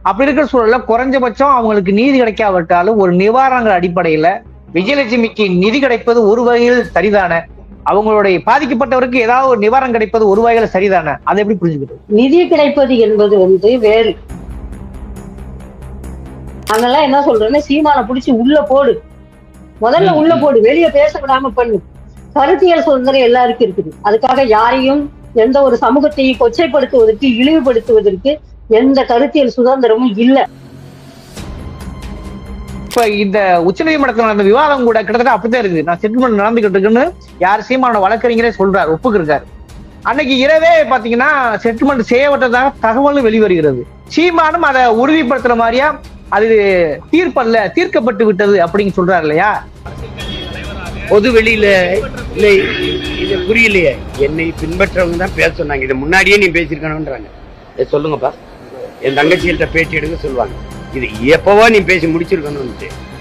அப்படி இருக்கிற சூழல்ல குறைஞ்சபட்சம் அவங்களுக்கு நீதி கிடைக்காவிட்டாலும் ஒரு நிவாரணங்கள் அடிப்படையில விஜயலட்சுமிக்கு நிதி கிடைப்பது ஒரு வகையில் சரிதானே? அவங்களுடைய பாதிக்கப்பட்டவருக்கு ஏதாவது ஒரு நிவாரணம் கிடைப்பது ஒரு வகையில சரிதானே? அதை எப்படி புரிஞ்சுக்கிறது? நிதி கிடைப்பது என்பது வேறு. நாங்கெல்லாம் என்ன சொல்றோம்னா, சீமானை பிடிச்சி உள்ள போடு, முதல்ல உள்ள போடு, வெளியே பேச விடாம பண்ணு. கருத்தியல் சுதந்திரம் எல்லாருக்கும் இருக்குது. அதுக்காக யாரையும் எந்த ஒரு சமூகத்தையும் கொச்சைப்படுத்துவதற்கு, இழிவுபடுத்துவதற்கு எந்த கருத்தியல் சுதந்திரமும் இல்லை. இப்ப இந்த உச்ச நீதிமன்றத்தில் நடந்த விவாதம் கூட கிட்டத்தட்ட அப்படித்தான் இருக்குது. நான் செட்டில்மெண்ட் நடந்துகிட்டு இருக்குன்னு யார் சீமானோட வழக்கறிஞரே சொல்றாரு, ஒப்புக்கிருக்காரு. அன்னைக்கு இரவே பாத்தீங்கன்னா செட்டில்மெண்ட் செய்யப்பட்டதாக தகவலும் வெளிவருகிறது. சீமானும் அதை உறுதிப்படுத்துற மாதிரியா அது தீர்ப்பல்ல, தீர்க்கப்பட்டு விட்டது அப்படின்னு சொல்றாரு இல்லையா? பொது வெளியில இல்லை, இது புரியலையே. என்னை பின்பற்றவங்க தான் பேச சொன்னாங்க. இதை முன்னாடியே நீ பேசியிருக்கணும்ன்றாங்க. சொல்லுங்கப்பா, என் தங்கச்சிகள்கிட்ட பேட்டி எடுக்க சொல்லுவாங்க. இது எப்பவோ நீ பேசி முடிச்சிருக்கணும்னு.